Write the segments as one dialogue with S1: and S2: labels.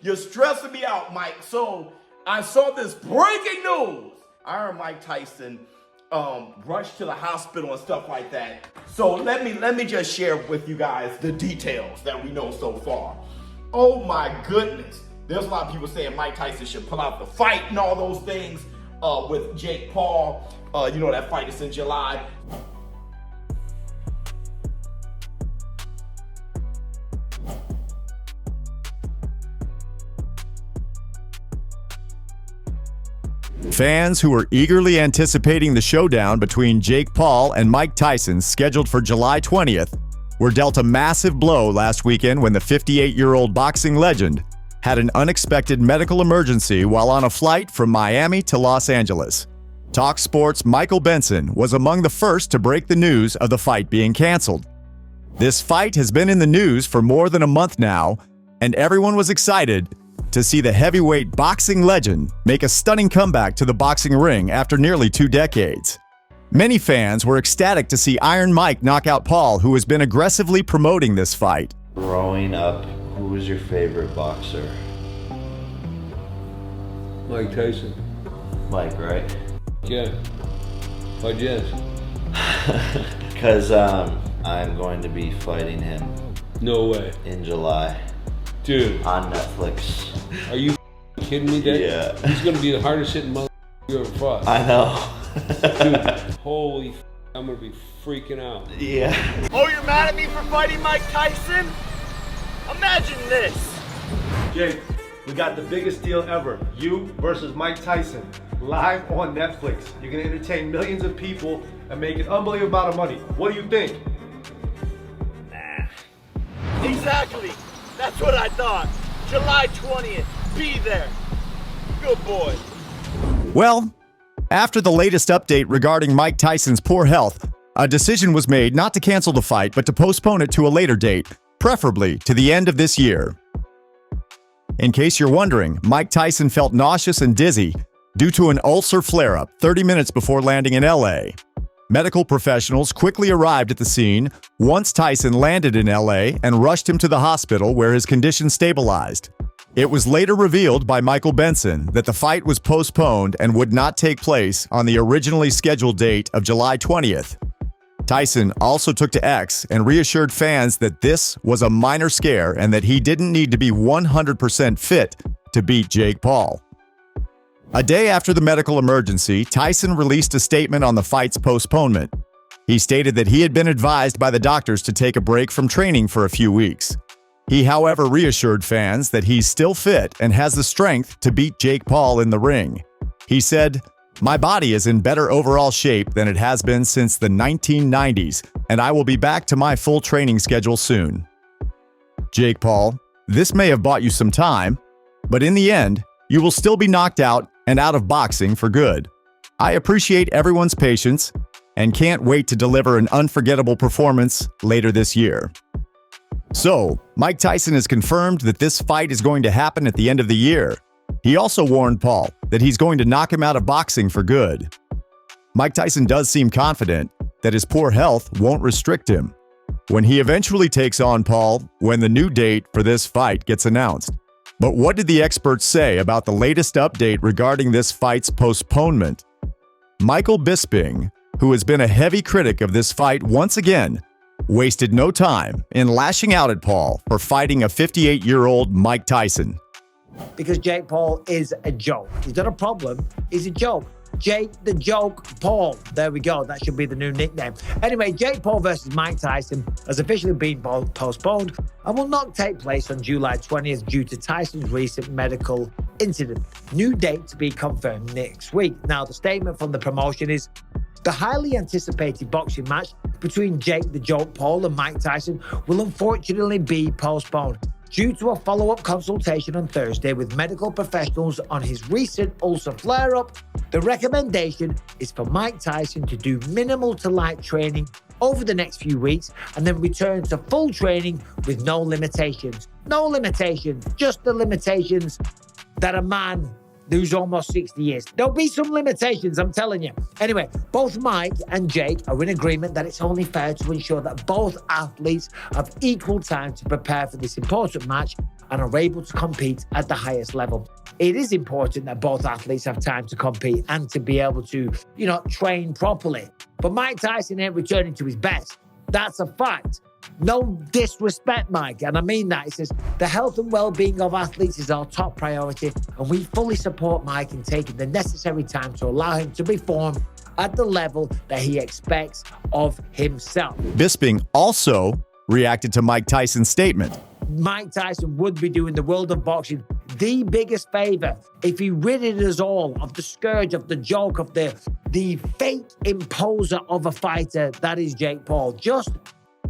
S1: You're stressing me out, Mike. So I saw this breaking news. I heard Mike Tyson rushed to the hospital and stuff like that. So let me just share with you guys the details that we know so far. Oh my goodness. There's a lot of people saying Mike Tyson should pull out the fight and all those things with Jake Paul. You know, that fight is in July.
S2: Fans who were eagerly anticipating the showdown between Jake Paul and Mike Tyson, scheduled for July 20th, were dealt a massive blow last weekend when the 58-year-old boxing legend had an unexpected medical emergency while on a flight from Miami to Los Angeles. Talk Sports' Michael Benson was among the first to break the news of the fight being canceled. This fight has been in the news for more than a month now, and everyone was excited to see the heavyweight boxing legend make a stunning comeback to the boxing ring after nearly 2 decades. Many fans were ecstatic to see Iron Mike knock out Paul, who has been aggressively promoting this fight.
S3: Growing up, who was your favorite boxer?
S4: Mike Tyson.
S3: Mike, right?
S4: Yeah. Why'd you ask?
S3: Because I'm going to be fighting him
S4: No way.
S3: in July
S4: Dude,
S3: on Netflix.
S4: are you kidding me, Dad?
S3: Yeah.
S4: He's gonna be the hardest hitting mother you ever fought.
S3: I know.
S4: Dude, holy I'm gonna be freaking out.
S3: Yeah.
S1: Oh, you're mad at me for fighting Mike Tyson? Imagine this.
S5: Jake, we got the biggest deal ever. You versus Mike Tyson, live on Netflix. You're gonna entertain millions of people and make an unbelievable amount of money. What do you think?
S1: Exactly. That's what I thought. July 20th. Be there. Good boy.
S2: Well, after the latest update regarding Mike Tyson's poor health, a decision was made not to cancel the fight but to postpone it to a later date, preferably to the end of this year. In case you're wondering, Mike Tyson felt nauseous and dizzy due to an ulcer flare-up 30 minutes before landing in LA. Medical professionals quickly arrived at the scene once Tyson landed in LA and rushed him to the hospital where his condition stabilized. It was later revealed by Michael Benson that the fight was postponed and would not take place on the originally scheduled date of July 20th. Tyson also took to X and reassured fans that this was a minor scare and that he didn't need to be 100% fit to beat Jake Paul. A day after the medical emergency, Tyson released a statement on the fight's postponement. He stated that he had been advised by the doctors to take a break from training for a few weeks. He, however, reassured fans that he's still fit and has the strength to beat Jake Paul in the ring. He said, "My body is in better overall shape than it has been since the 1990s, and I will be back to my full training schedule soon." Jake Paul, this may have bought you some time, but in the end, you will still be knocked out and out of boxing for good. I appreciate everyone's patience and can't wait to deliver an unforgettable performance later this year. So, Mike Tyson has confirmed that this fight is going to happen at the end of the year. He also warned Paul that he's going to knock him out of boxing for good. Mike Tyson does seem confident that his poor health won't restrict him when he eventually takes on Paul when the new date for this fight gets announced. But what did the experts say about the latest update regarding this fight's postponement? Michael Bisping, who has been a heavy critic of this fight once again, wasted no time in lashing out at Paul for fighting a 58-year-old Mike Tyson.
S6: Because Jake Paul is a joke. He's not a problem, he's a joke. Jake the Joke Paul. There we go. That should be the new nickname. Anyway, Jake Paul versus Mike Tyson has officially been postponed and will not take place on July 20th due to Tyson's recent medical incident. New date to be confirmed next week. Now, the statement from the promotion is, the highly anticipated boxing match between Jake the Joke Paul and Mike Tyson will unfortunately be postponed due to a follow-up consultation on Thursday with medical professionals on his recent ulcer flare-up. The recommendation is for Mike Tyson to do minimal to light training over the next few weeks and then return to full training with no limitations. No limitations, just the limitations that a man who's almost 60 years. There'll be some limitations, I'm telling you. Anyway, both Mike and Jake are in agreement that it's only fair to ensure that both athletes have equal time to prepare for this important match and are able to compete at the highest level. It is important that both athletes have time to compete and to be able to, train properly. But Mike Tyson ain't returning to his best. That's a fact. No disrespect, Mike, and I mean that. He says, the health and well-being of athletes is our top priority, and we fully support Mike in taking the necessary time to allow him to perform at the level that he expects of himself.
S2: Bisping also reacted to Mike Tyson's statement.
S6: Mike Tyson would be doing the world of boxing the biggest favor if he ridded us all of the scourge, of the joke, of the fake imposer of a fighter that is Jake Paul. Just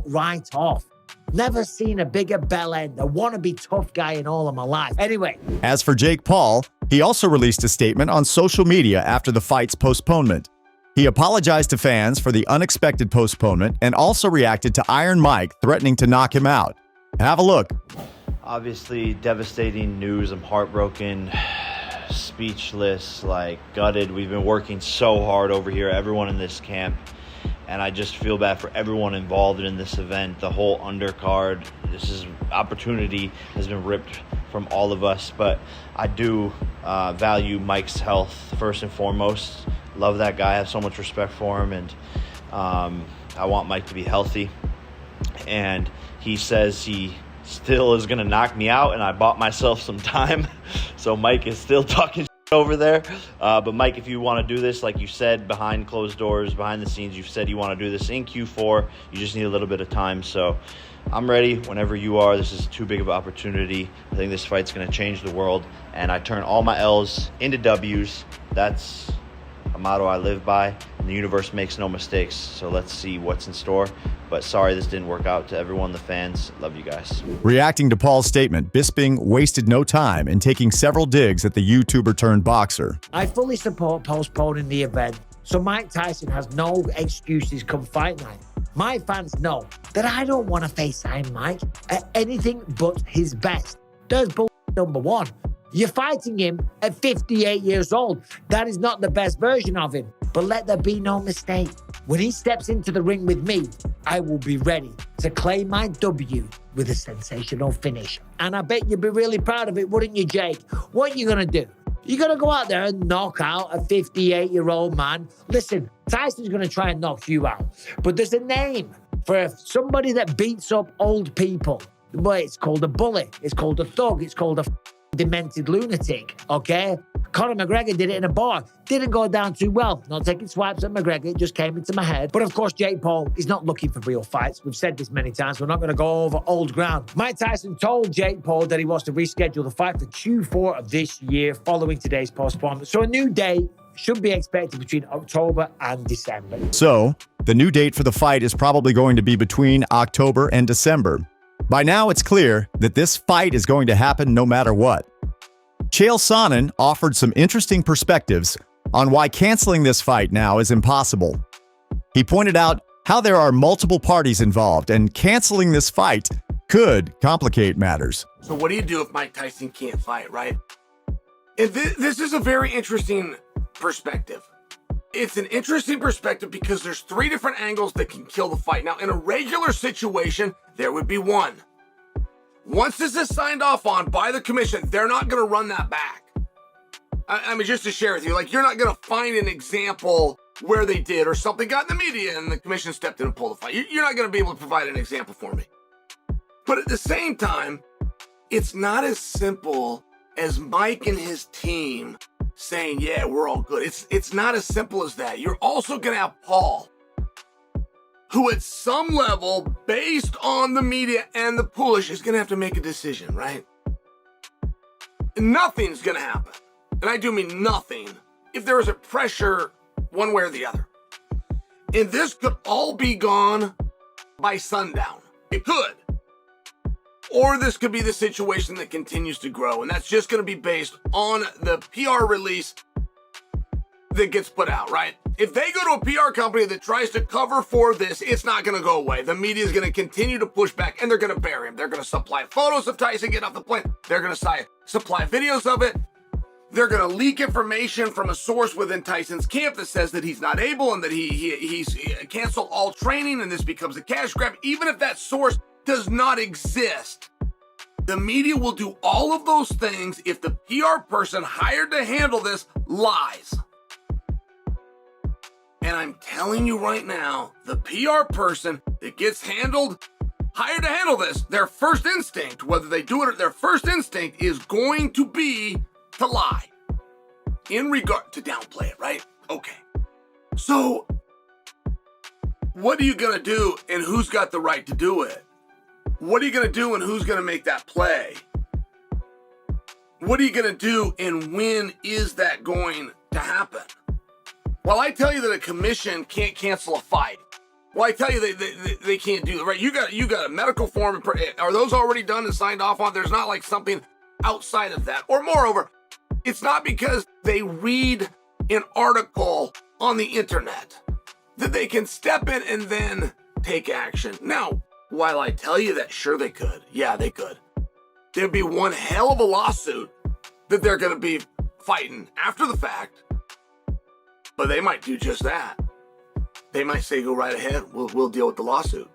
S6: right off. Never seen a bigger bell end, a wannabe tough guy in all of my life. Anyway.
S2: As for Jake Paul, he also released a statement on social media after the fight's postponement. He apologized to fans for the unexpected postponement and also reacted to Iron Mike threatening to knock him out. Have a look.
S3: Obviously, devastating news. I'm heartbroken, speechless, gutted. We've been working so hard over here, everyone in this camp. And I just feel bad for everyone involved in this event, the whole undercard. Opportunity has been ripped from all of us, but I do value Mike's health first and foremost. Love that guy, I have so much respect for him, and I want Mike to be healthy. And he says he still is going to knock me out, and I bought myself some time. So Mike is still talking over there. But Mike, if you want to do this, like you said, behind closed doors, behind the scenes, you've said you want to do this in Q4. You just need a little bit of time. So I'm ready whenever you are. This is too big of an opportunity. I think this fight's going to change the world. And I turn all my L's into W's. That's a motto I live by. And the universe makes no mistakes. So let's see what's in store. But sorry this didn't work out. To everyone, the fans, love you guys.
S2: Reacting to Paul's statement, Bisping wasted no time in taking several digs at the YouTuber turned boxer.
S6: I fully support postponing the event, so Mike Tyson has no excuses come fight night. My fans know that I don't want to face Iron Mike at anything but his best. There's bull number one. You're fighting him at 58 years old. That is not the best version of him. But let there be no mistake. When he steps into the ring with me, I will be ready to claim my W with a sensational finish. And I bet you'd be really proud of it, wouldn't you, Jake? What are you going to do? You're going to go out there and knock out a 58-year-old man? Listen, Tyson's going to try and knock you out. But there's a name for somebody that beats up old people. Well, it's called a bully. It's called a thug. It's called a demented lunatic, okay? Conor McGregor did it in a bar. Didn't go down too well. Not taking swipes at McGregor. It just came into my head. But of course, Jake Paul is not looking for real fights. We've said this many times. We're not going to go over old ground. Mike Tyson told Jake Paul that he wants to reschedule the fight for Q4 of this year following today's postponement. So a new date should be expected between October and December.
S2: So, the new date for the fight is probably going to be between October and December. By now, it's clear that this fight is going to happen no matter what. Chael Sonnen offered some interesting perspectives on why canceling this fight now is impossible. He pointed out how there are multiple parties involved, and canceling this fight could complicate matters.
S1: So what do you do if Mike Tyson can't fight, right? And this is a very interesting perspective. It's an interesting perspective because there's three different angles that can kill the fight. Now, in a regular situation, there would be one. Once this is signed off on by the commission, they're not going to run that back. I mean, just to share with you, you're not going to find an example where they did or something got in the media and the commission stepped in and pulled the fight. You're not going to be able to provide an example for me. But at the same time, it's not as simple as Mike and his team saying, yeah, we're all good. It's not as simple as that. You're also going to have Paul, who at some level, based on the media and the push, is going to have to make a decision, right? Nothing's going to happen. And I do mean nothing if there is a pressure one way or the other. And this could all be gone by sundown. It could. Or this could be the situation that continues to grow, and that's just going to be based on the PR release that gets put out, right? If they go to a PR company that tries to cover for this, it's not going to go away. The media is going to continue to push back, and they're going to bury him. They're going to supply photos of Tyson getting off the plane. They're going to supply videos of it.
S7: They're going to leak information from a source within Tyson's camp that says that he's not able and that he's canceled all training and this becomes a cash grab. Even if that source does not exist, the media will do all of those things if the PR person hired to handle this lies. And I'm telling you right now, the PR person that gets hired to handle this, their first instinct, whether they do it or their first instinct is going to be to lie in regard to downplay it, right? Okay. So what are you going to do and who's got the right to do it? What are you going to do and who's going to make that play? What are you going to do and when is that going to happen? Well, I tell you that a commission can't cancel a fight. Well, I tell you they can't do that, right? You got a medical form. Are those already done and signed off on? There's not like something outside of that. Or moreover, it's not because they read an article on the internet that they can step in and then take action. Now, while I tell you that, sure they could. Yeah, they could. There'd be one hell of a lawsuit that they're going to be fighting after the fact. But they might do just that. They might say, go right ahead. We'll deal with the lawsuit.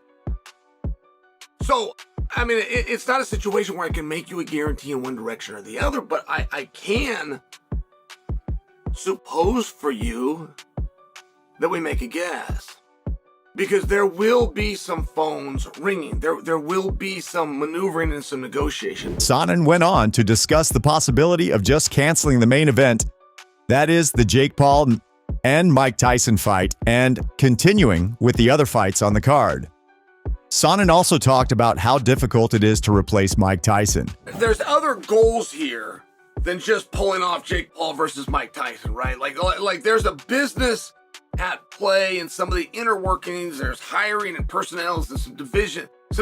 S7: So, I mean, it's not a situation where I can make you a guarantee in one direction or the other, but I can suppose for you that we make a guess. Because there will be some phones ringing. There will be some maneuvering and some negotiation.
S2: Sonnen went on to discuss the possibility of just canceling the main event, that is the Jake Paul and Mike Tyson fight, and continuing with the other fights on the card. Sonnen also talked about how difficult it is to replace Mike Tyson.
S7: There's other goals here than just pulling off Jake Paul versus Mike Tyson, right? Like there's a business at play and some of the inner workings. There's hiring and personnel and some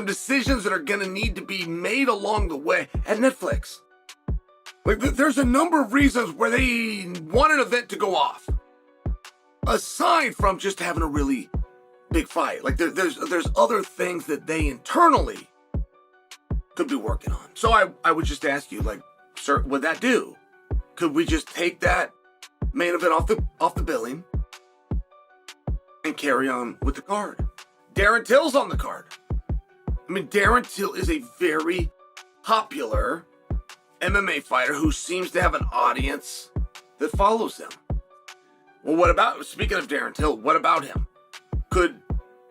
S7: decisions that are going to need to be made along the way at Netflix. Like there's a number of reasons where they want an event to go off. Aside from just having a really big fight, like there's other things that they internally could be working on. So I would just ask you, like, sir, would that do? Could we just take that main event off the billing and carry on with the card? Darren Till's on the card. I mean, Darren Till is a very popular MMA fighter who seems to have an audience that follows him. Well, speaking of Darren Till, what about him? Could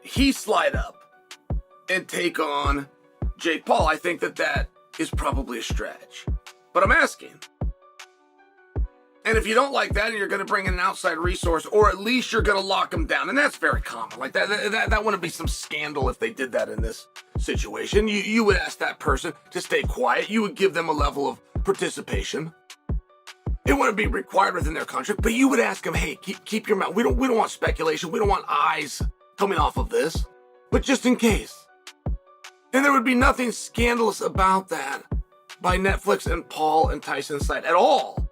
S7: he slide up and take on Jake Paul? I think that is probably a stretch. But I'm asking. And if you don't like that and you're going to bring in an outside resource, or at least you're going to lock him down, and that's very common. Like that wouldn't be some scandal if they did that in this situation. You would ask that person to stay quiet. You would give them a level of participation. It wouldn't be required within their contract, but you would ask them, hey, keep your mouth. We don't want speculation. We don't want eyes coming off of this, but just in case. And there would be nothing scandalous about that by Netflix and Paul and Tyson's side at all.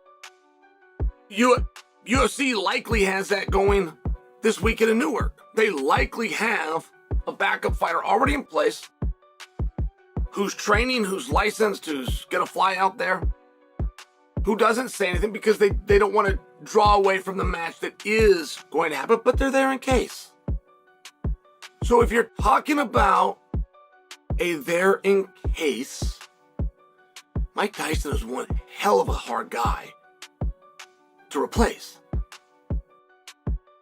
S7: UFC likely has that going this weekend in Newark. They likely have a backup fighter already in place who's training, who's licensed, who's going to fly out there, who doesn't say anything because they don't want to draw away from the match that is going to happen, but they're there in case. So if you're talking about a there in case, Mike Tyson is one hell of a hard guy to replace.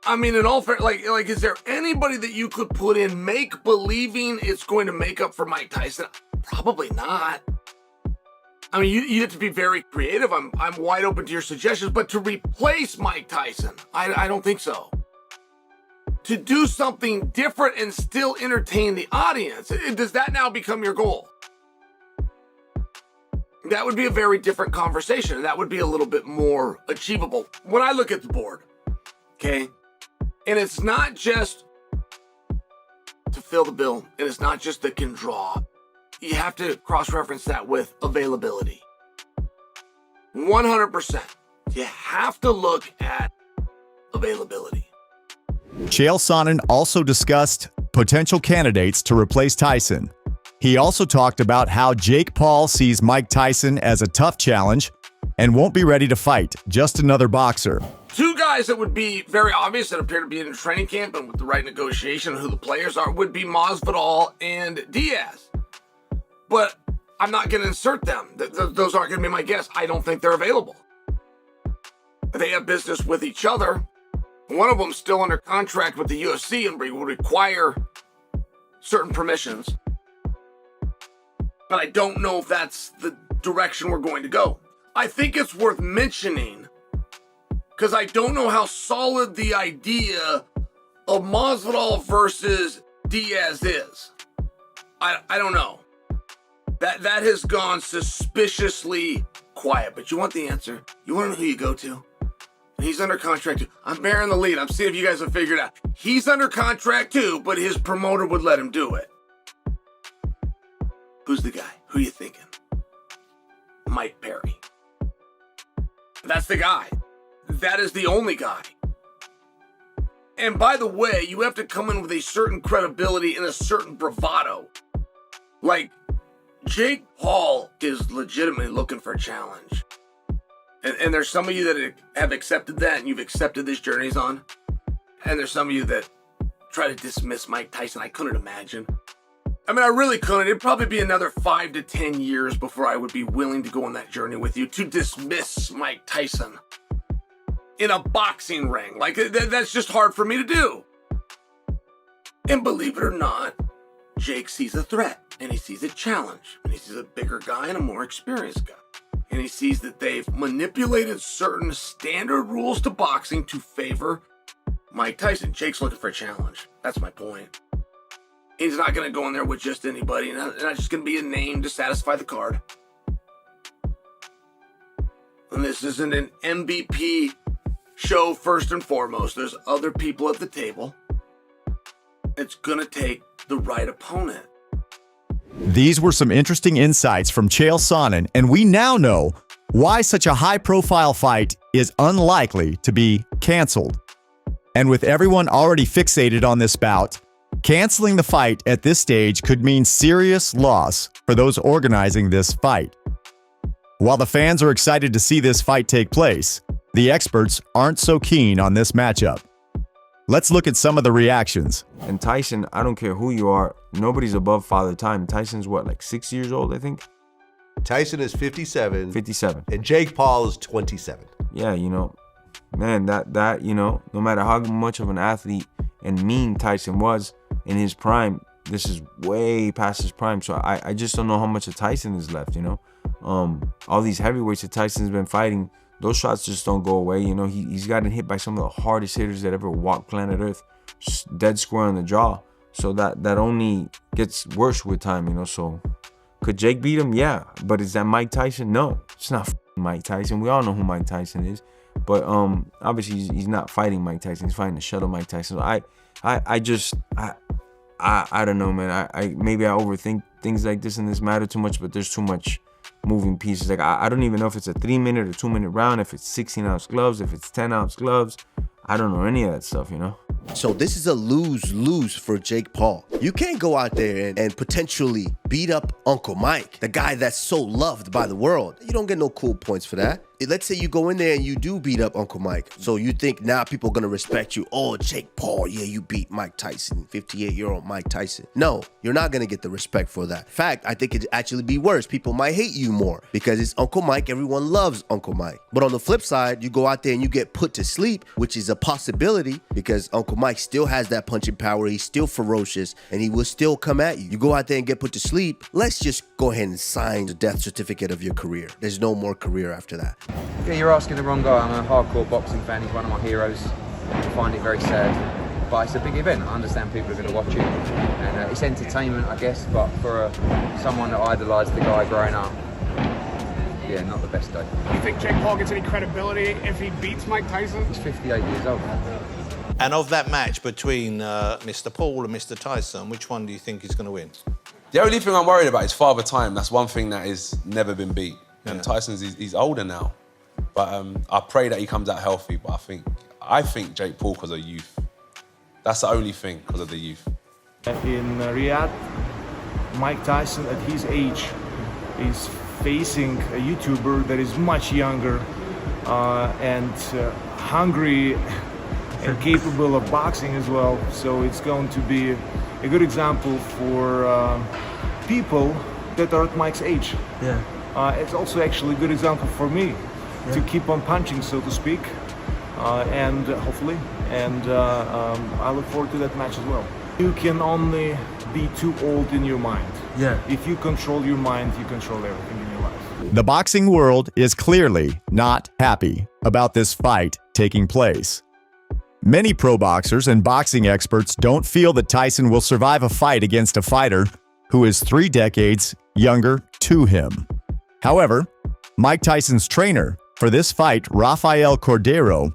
S7: I mean, in all fair, like, is there anybody that you could put in make believing it's going to make up for Mike Tyson? Probably not. I mean, you have to be very creative. I'm wide open to your suggestions, but to replace Mike Tyson, I don't think so. To do something different and still entertain the audience, does that now become your goal? That would be a very different conversation, and that would be a little bit more achievable. When I look at the board, okay, and it's not just to fill the bill, and it's not just that can draw. You have to cross-reference that with availability. 100%. You have to look at availability.
S2: Chael Sonnen also discussed potential candidates to replace Tyson. He also talked about how Jake Paul sees Mike Tyson as a tough challenge, and won't be ready to fight, just another boxer.
S7: Two guys that would be very obvious that appear to be in training camp and with the right negotiation of who the players are would be Masvidal and Diaz. But I'm not going to insert them. Those aren't going to be my guess. I don't think they're available. They have business with each other. One of them's still under contract with the UFC and will require certain permissions. But I don't know if that's the direction we're going to go. I think it's worth mentioning because I don't know how solid the idea of Masvidal versus Diaz is. I don't know. That has gone suspiciously quiet, but you want the answer. You want to know who you go to? He's under contract too. I'm bearing the lead. I'm seeing if you guys have figured out. He's under contract too, but his promoter would let him do it. Who's the guy? Who are you thinking? Mike Perry. That's the guy. That is the only guy. And by the way, you have to come in with a certain credibility and a certain bravado. Like, Jake Paul is legitimately looking for a challenge. And there's some of you that have accepted that and you've accepted this journey he's on. And there's some of you that try to dismiss Mike Tyson. I couldn't imagine. I mean, I really couldn't. It'd probably be another 5 to 10 years before I would be willing to go on that journey with you to dismiss Mike Tyson in a boxing ring. Like, that's just hard for me to do. And believe it or not, Jake sees a threat and he sees a challenge and he sees a bigger guy and a more experienced guy. And he sees that they've manipulated certain standard rules to boxing to favor Mike Tyson. Jake's looking for a challenge. That's my point. He's not going to go in there with just anybody. Not just going to be a name to satisfy the card. And this isn't an MVP show first and foremost. There's other people at the table. It's going to take the right opponent.
S2: These were some interesting insights from Chael Sonnen, and we now know why such a high-profile fight is unlikely to be canceled. And with everyone already fixated on this bout, canceling the fight at this stage could mean serious loss for those organizing this fight. While the fans are excited to see this fight take place, the experts aren't so keen on this matchup. Let's look at some of the reactions.
S8: And Tyson, I don't care who you are, nobody's above Father Time. Tyson's what, like 6 years old, I think?
S9: Tyson is 57.
S8: 57.
S9: And Jake Paul is 27.
S8: Yeah, you know, man, that you know, no matter how much of an athlete and mean Tyson was in his prime, this is way past his prime. So I just don't know how much of Tyson is left, you know? All these heavyweights that Tyson's been fighting, those shots just don't go away. You know, he's gotten hit by some of the hardest hitters that ever walked planet Earth, dead square on the jaw. So that only gets worse with time, you know. So could Jake beat him? Yeah. But is that Mike Tyson? No, it's not Mike Tyson. We all know who Mike Tyson is. But obviously he's not fighting Mike Tyson. He's fighting the shuttle Mike Tyson. So I don't know, man. Maybe I overthink things like this in this matter too much, but there's too much moving pieces. Like I don't even know if it's a 3-minute or 2-minute round, if it's 16-ounce gloves, if it's 10-ounce gloves. I don't know any of that stuff, you know?
S9: So this is a lose-lose for Jake Paul. You can't go out there and potentially beat up Uncle Mike, the guy that's so loved by the world. You don't get no cool points for that. Let's say you go in there and you do beat up Uncle Mike. So you think now people are going to respect you. Oh, Jake Paul, yeah, you beat Mike Tyson, 58-year-old Mike Tyson. No, you're not going to get the respect for that. In fact, I think it'd actually be worse. People might hate you more because it's Uncle Mike. Everyone loves Uncle Mike. But on the flip side, you go out there and you get put to sleep, which is a possibility because Uncle Mike still has that punching power. He's still ferocious and he will still come at you. You go out there and get put to sleep. Let's just go ahead and sign the death certificate of your career. There's no more career after that.
S10: Yeah, you're asking the wrong guy. I'm a hardcore boxing fan. He's one of my heroes. I find it very sad. But it's a big event. I understand people are going to watch it. And it's entertainment, I guess. But for someone that idolised the guy growing up, yeah, not the best day.
S11: You think Jake Paul gets any credibility if he beats Mike Tyson?
S10: He's 58 years old.
S12: And of that match between Mr. Paul and Mr. Tyson, which one do you think is going to win?
S13: The only thing I'm worried about is Father Time. That's one thing that has never been beat. And
S12: Yeah.
S13: Tyson's, he's older now. But I pray that he comes out healthy. But I think Jake Paul because of youth. That's the only thing, because of the youth.
S14: In Riyadh, Mike Tyson at his age is facing a YouTuber that is much younger and hungry and capable of boxing as well. So it's going to be a good example for people that are at Mike's age.
S8: Yeah.
S14: It's also actually a good example for me to keep on punching, so to speak, and hopefully, and I look forward to that match as well. You can only be too old in your mind.
S8: Yeah.
S14: If you control your mind, you control everything in your life.
S2: The boxing world is clearly not happy about this fight taking place. Many pro boxers and boxing experts don't feel that Tyson will survive a fight against a fighter who is 3 decades younger to him. However, Mike Tyson's trainer for this fight, Rafael Cordero,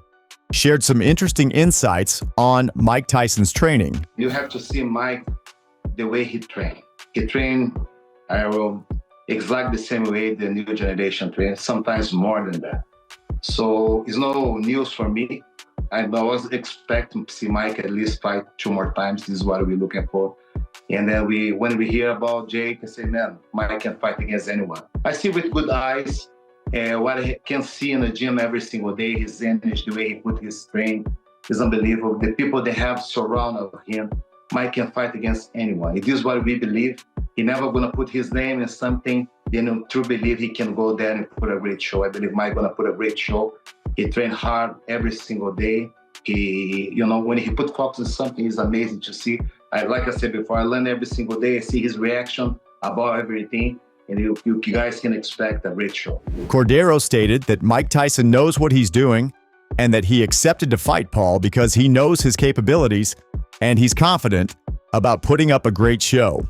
S2: shared some interesting insights on Mike Tyson's training.
S15: You have to see Mike the way he trained. He trained exactly the same way the new generation trains, sometimes more than that. So it's no news for me. I was expecting to see Mike at least fight 2 more times. This is what we're looking for. And then when we hear about Jake, I say, man, Mike can fight against anyone. I see with good eyes what I can see in the gym every single day, his energy, the way he put his strength is unbelievable. The people they have surrounded him, Mike can fight against anyone. It is what we believe. He never gonna put his name in something, then true believe he can go there and put a great show. I believe Mike gonna put a great show. He trained hard every single day. He, when he put focus on something, it's amazing to see. Like I said before, I learn every single day. I see his reaction about everything, and you guys can expect a great show.
S2: Cordero stated that Mike Tyson knows what he's doing and that he accepted to fight Paul because he knows his capabilities and he's confident about putting up a great show.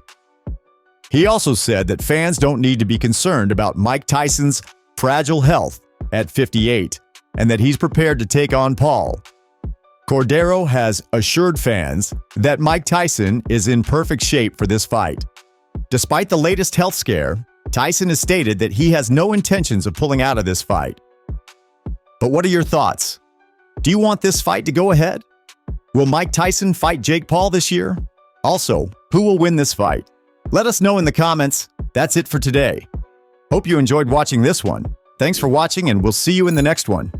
S2: He also said that fans don't need to be concerned about Mike Tyson's fragile health at 58 and that he's prepared to take on Paul. Cordero has assured fans that Mike Tyson is in perfect shape for this fight. Despite the latest health scare, Tyson has stated that he has no intentions of pulling out of this fight. But what are your thoughts? Do you want this fight to go ahead? Will Mike Tyson fight Jake Paul this year? Also, who will win this fight? Let us know in the comments. That's it for today. Hope you enjoyed watching this one. Thanks for watching, and we'll see you in the next one.